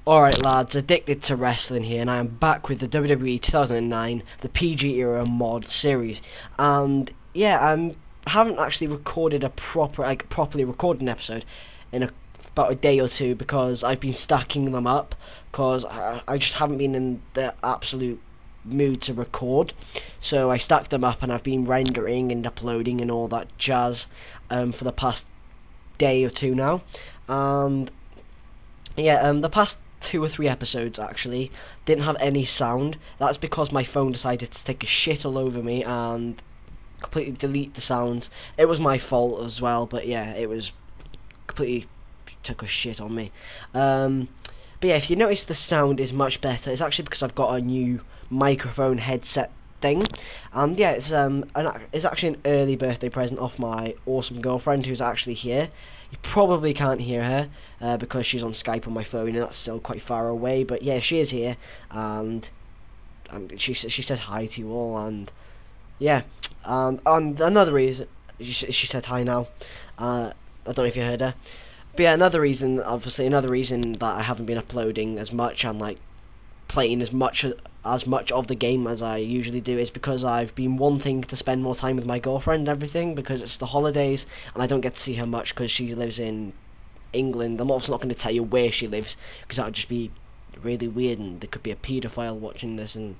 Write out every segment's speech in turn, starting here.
Alright lads, Addicted to Wrestling here, and I am back with the WWE 2009, the PG era mod series. And yeah, I haven't actually recorded a properly recorded an episode in about a day or two because I've been stacking them up because I just haven't been in the absolute mood to record. So I stacked them up and I've been rendering and uploading and all that jazz for the past day or two now. And yeah, the past 2 or 3 episodes actually didn't have any sound. That's because my phone decided to take a shit all over me and completely delete the sounds. It was my fault as well, but yeah, it was completely took a shit on me. But yeah, if you notice the sound is much better, it's actually because I've got a new microphone headset thing. And yeah, it's actually an early birthday present off my awesome girlfriend who's actually here. You probably can't hear her because she's on Skype on my phone and that's still quite far away, but yeah, she is here, and she said hi to you all. And yeah, and another reason she said hi now. I don't know if you heard her, but yeah, another reason that I haven't been uploading as much and like playing as much of the game as I usually do is because I've been wanting to spend more time with my girlfriend and everything, because it's the holidays and I don't get to see her much because she lives in England. I'm also not going to tell you where she lives because that would just be really weird and there could be a paedophile watching this and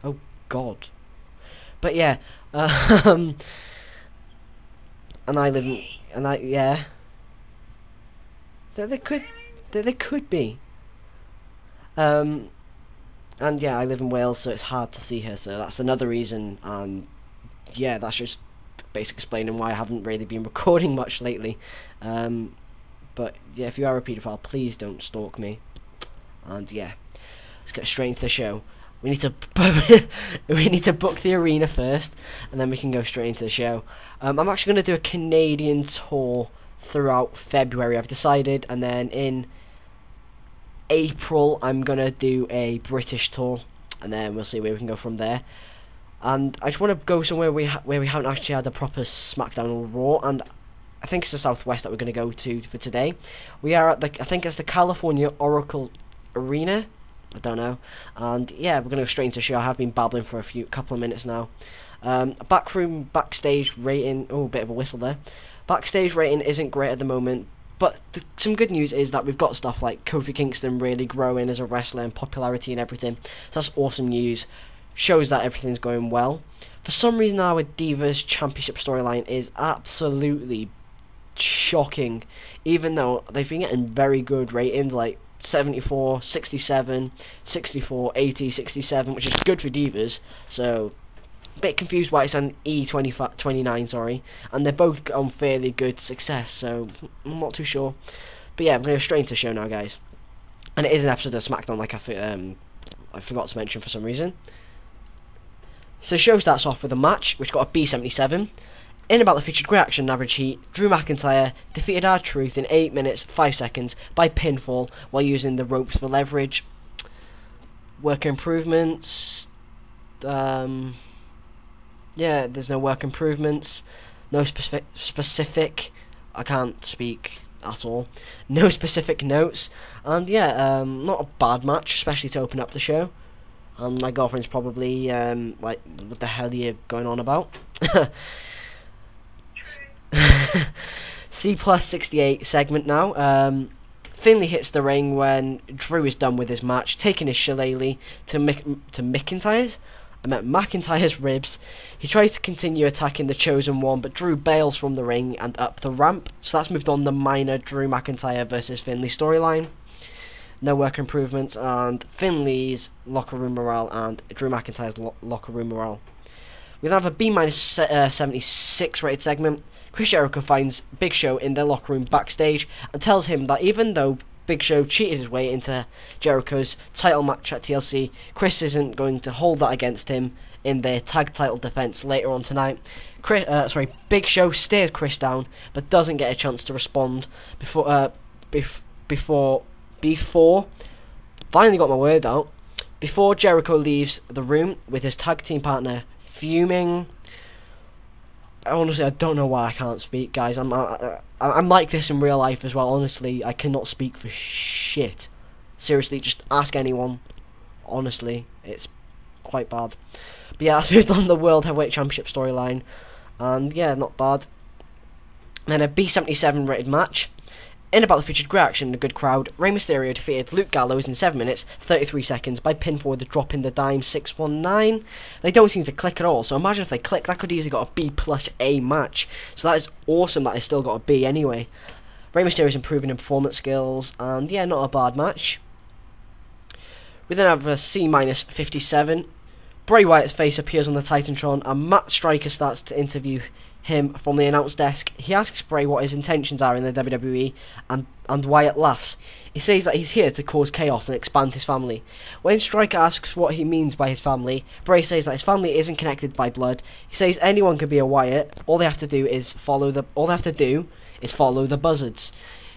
oh god. But yeah, and I live in, and I, yeah, there could be. And yeah, I live in Wales, so it's hard to see her, so that's another reason. And yeah, that's just basically explaining why I haven't really been recording much lately. But yeah, if you are a paedophile, please don't stalk me. And yeah, let's get straight into the show. We need to book the arena first, and then we can go straight into the show. I'm actually going to do a Canadian tour throughout February, I've decided, and then in April I'm gonna do a British tour, and then we'll see where we can go from there. And I just want to go somewhere where we haven't actually had a proper SmackDown or Raw, and I think it's the Southwest that we're gonna go to for today. We are at I think it's the California Oracle Arena. I don't know. And yeah, we're gonna go straight into the show. I have been babbling for a couple of minutes now. Backstage rating. Oh, bit of a whistle there. Backstage rating isn't great at the moment. But some good news is that we've got stuff like Kofi Kingston really growing as a wrestler and popularity and everything. So that's awesome news. Shows that everything's going well. For some reason our Divas Championship storyline is absolutely shocking. Even though they've been getting very good ratings, like 74, 67, 64, 80, 67, which is good for Divas. So a bit confused why it's on E29, sorry, and they're both on fairly good success, so I'm not too sure. But yeah, I'm going to go straight into the show now, guys. And it is an episode of SmackDown, like I forgot to mention for some reason. So the show starts off with a match, which got a B77. In about the featured great action and average heat, Drew McIntyre defeated R-Truth in 8 minutes 5 seconds by pinfall while using the ropes for leverage. Work improvements. Yeah, there's no work improvements, no specific, I can't speak at all, no specific notes, and yeah, not a bad match, especially to open up the show. And my girlfriend's probably like, what the hell are you going on about? C+68 segment now. Finley hits the ring when Drew is done with his match, taking his shillelagh to McIntyre's. I meant McIntyre's ribs. He tries to continue attacking the Chosen One, but Drew bails from the ring and up the ramp. So that's moved on the minor Drew McIntyre versus Finley storyline. No work improvements, and Finley's locker room morale and Drew McIntyre's locker room morale. We then have a B-76 rated segment. Chris Jericho finds Big Show in their locker room backstage and tells him that even though Big Show cheated his way into Jericho's title match at TLC, Chris isn't going to hold that against him in their tag title defense later on tonight. Big Show stares Chris down, but doesn't get a chance to respond before finally got my word out. Before Jericho leaves the room with his tag team partner fuming. Honestly, I don't know why I can't speak, guys. I'm like this in real life as well. Honestly, I cannot speak for shit. Seriously, just ask anyone. Honestly, it's quite bad. But yeah, let's move on to the World Heavyweight Championship storyline. And yeah, not bad. Then a B77 rated match. In about the featured great action and a good crowd, Rey Mysterio defeated Luke Gallows in 7 minutes, 33 seconds by pinfall with a drop in the dime 619. They don't seem to click at all, so imagine if they click, that could easily got a B+A match. So that is awesome that they still got a B anyway. Rey Mysterio's improving in performance skills, and yeah, not a bad match. We then have a C-57. Bray Wyatt's face appears on the Titantron, and Matt Striker starts to interview him from the announce desk. He asks Bray what his intentions are in the WWE, and Wyatt laughs. He says that he's here to cause chaos and expand his family. When Striker asks what he means by his family, Bray says that his family isn't connected by blood. He says anyone can be a Wyatt. All they have to do is follow the buzzards.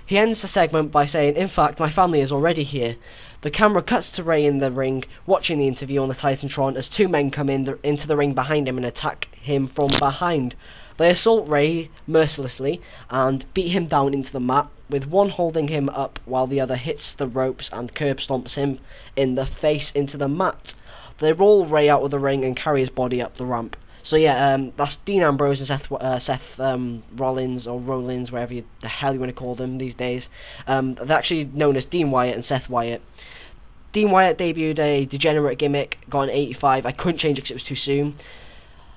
He ends the segment by saying, "In fact, my family is already here." The camera cuts to Ray in the ring, watching the interview on the Titantron as two men come into the ring behind him and attack him from behind. They assault Ray mercilessly and beat him down into the mat, with one holding him up while the other hits the ropes and curb stomps him in the face into the mat. They roll Ray out of the ring and carry his body up the ramp. So yeah, that's Dean Ambrose and Seth Rollins, or Rollins, wherever the hell you want to call them these days. They're actually known as Dean Wyatt and Seth Wyatt. Dean Wyatt debuted a degenerate gimmick, got an 85. I couldn't change it because it was too soon.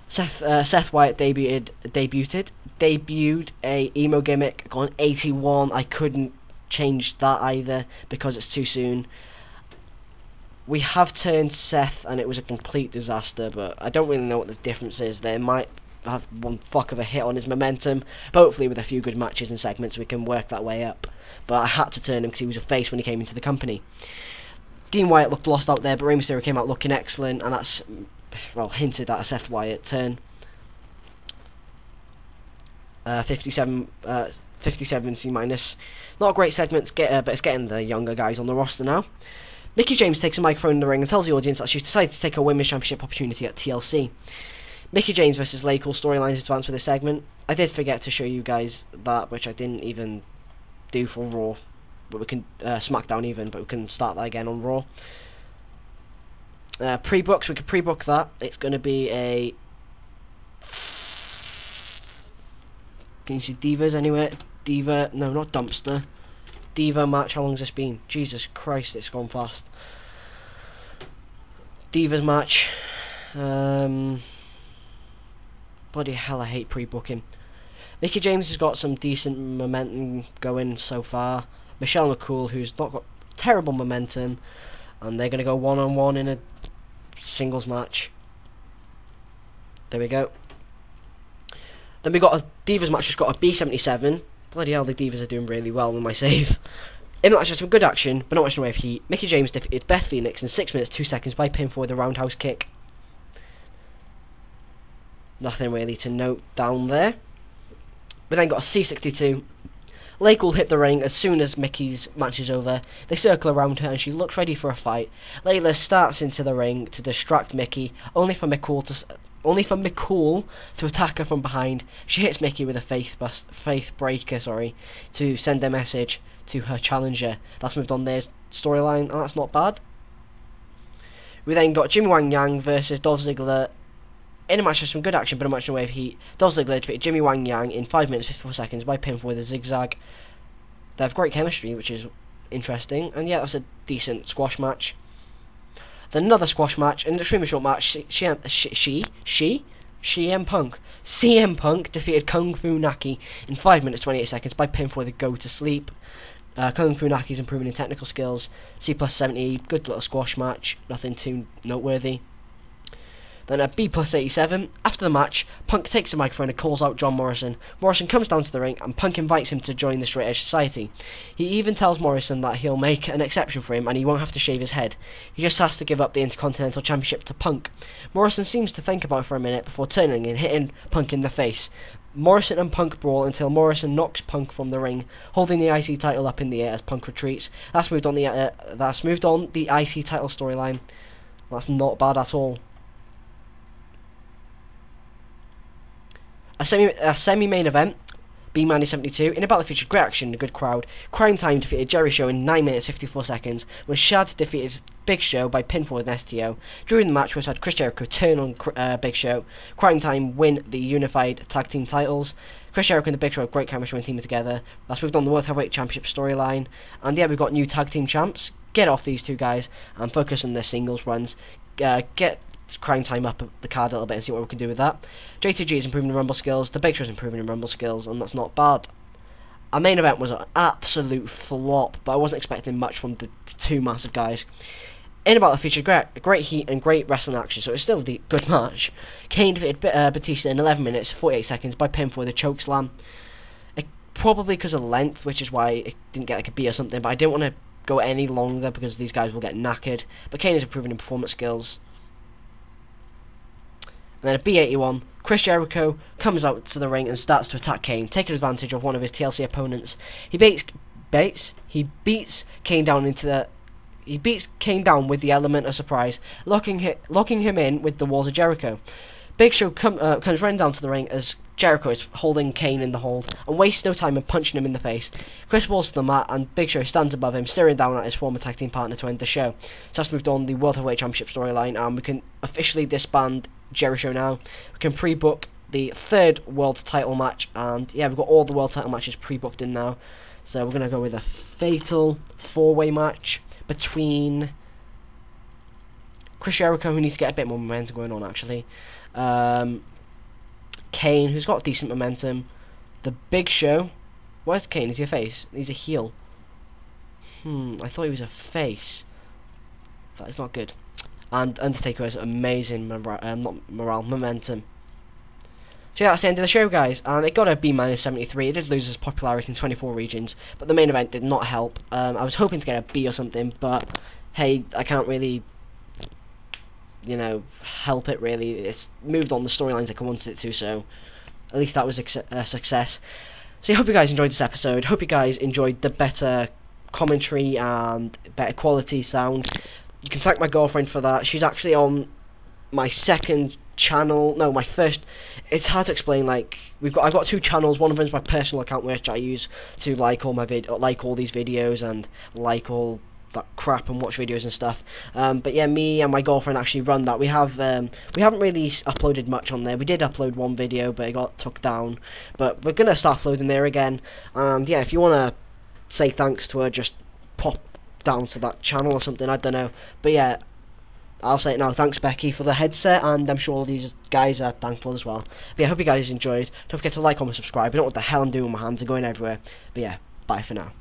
Seth Wyatt debuted a emo gimmick, got an 81. I couldn't change that either because it's too soon. We have turned Seth, and it was a complete disaster, but I don't really know what the difference is. They might have one fuck of a hit on his momentum, but hopefully with a few good matches and segments we can work that way up. But I had to turn him because he was a face when he came into the company. Dean Wyatt looked lost out there, but Rey Mysterio came out looking excellent, and that's, well, hinted at a Seth Wyatt turn. 57 C-. Not a great segment, but it's getting the younger guys on the roster now. Mickie James takes a microphone in the ring and tells the audience that she's decided to take a Women's Championship opportunity at TLC. Mickie James versus Lay Cool storylines advance for this segment. I did forget to show you guys that, which I didn't even do for Raw. But we can, SmackDown even, but we can start that again on Raw. Pre-books, we could pre-book that. It's going to be a... Can you see Divas anywhere? Diva, no, not Dumpster. Diva match, how long has this been? Jesus Christ, it's gone fast. Divas match. Bloody hell, I hate pre-booking. Mickie James has got some decent momentum going so far. Michelle McCool, who's not got terrible momentum, and they're going to go one-on-one in a singles match. There we go. Then we got a Divas match, just got a B77. Bloody hell, the Divas are doing really well with my save. In the match, some good action, but not much in the way of heat. Mickie James defeated Beth Phoenix in 6 minutes 2 seconds by pinfall with a roundhouse kick. Nothing really to note down there. We then got a C62. Lake will hit the ring as soon as Mickey's match is over. They circle around her and she looks ready for a fight. Layla starts into the ring to distract Mickey, only for McCool to attack her from behind. She hits Mickey with a faith breaker, to send a message to her challenger. That's moved on their storyline, and that's not bad. We then got Jimmy Wang Yang versus Dolph Ziggler. In a match with some good action, but a match in the way of heat. Dolph Ziggler defeated Jimmy Wang Yang in 5 minutes 54 seconds by pinfall with a zigzag. They have great chemistry, which is interesting, and yeah, that's a decent squash match. Then another squash match, an extremely short match. CM Punk defeated Kung Fu Naki in 5 minutes 28 seconds by pinfall with a go to sleep. Kung Fu Naki's improving in technical skills. C+70, good little squash match, nothing too noteworthy. Then a B+87. After the match, Punk takes a microphone and calls out John Morrison. Morrison comes down to the ring, and Punk invites him to join the Straight Edge Society. He even tells Morrison that he'll make an exception for him, and he won't have to shave his head. He just has to give up the Intercontinental Championship to Punk. Morrison seems to think about it for a minute before turning and hitting Punk in the face. Morrison and Punk brawl until Morrison knocks Punk from the ring, holding the IC title up in the air as Punk retreats. That's moved on the IC title storyline. That's not bad at all. A semi-main event. B-minus 72. In a battle featured great action and a good crowd. Crime Time defeated Jerry Show in 9 minutes 54 seconds, when Shad defeated Big Show by pinfall with an STO. During the match, we also had Chris Jericho turn on Big Show. Crime Time win the unified tag team titles. Chris Jericho and the Big Show have great chemistry when teaming together. That's moved on the World Heavyweight Championship storyline. And yeah, we've got new tag team champs. Get off these two guys and focus on their singles runs. Get Crime Time up the card a little bit and see what we can do with that. JTG is improving in Rumble skills. The Big Show is improving in Rumble skills, and that's not bad. Our main event was an absolute flop, but I wasn't expecting much from the two massive guys. In about the featured great heat and great wrestling action, so it's still a good match. Kane defeated Batista in 11 minutes 48 seconds by pinfall with a choke slam. Probably because of length, which is why it didn't get like a B or something, but I didn't want to go any longer because these guys will get knackered. But Kane is improving in performance skills. And then a B81, Chris Jericho comes out to the ring and starts to attack Kane, taking advantage of one of his TLC opponents. He beats Kane down with the element of surprise, locking him in with the walls of Jericho. Big Show comes running down to the ring as Jericho is holding Kane in the hold and wastes no time in punching him in the face. Chris falls to the mat and Big Show stands above him, staring down at his former tag team partner to end the show. So that's moved on the World Heavyweight Championship storyline, and we can officially disband Jericho now. We can pre-book the third world title match, and yeah, we've got all the world title matches pre-booked in now. So we're going to go with a fatal 4-way match between Chris Jericho, who needs to get a bit more momentum going on actually, Kane, who's got decent momentum, the Big Show. Where's Kane? Is he a face? He's a heel. I thought he was a face. That is not good. And Undertaker has amazing momentum. So yeah, that's the end of the show, guys. And it got a B-minus 73. It did lose its popularity in 24 regions, but the main event did not help. I was hoping to get a B or something, but hey, I can't really, you know, help it really. It's moved on the storylines like I wanted it to, so at least that was a success. So I hope you guys enjoyed this episode. Hope you guys enjoyed the better commentary and better quality sound. You can thank my girlfriend for that. She's actually on my second channel. No, my first. It's hard to explain. Like I've got two channels. One of them is my personal account, which I use to like all these videos and like all that crap and watch videos and stuff. But yeah, me and my girlfriend actually run that. We haven't really uploaded much on there. We did upload one video, but it got took down. But we're gonna start uploading there again. And yeah, if you wanna say thanks to her, just pop down to that channel or something, I don't know. But yeah, I'll say it now. Thanks, Becky, for the headset, and I'm sure all these guys are thankful as well. But yeah, I hope you guys enjoyed. Don't forget to like, comment, subscribe. I don't know what the hell I'm doing with my hands. They're going everywhere. But yeah, bye for now.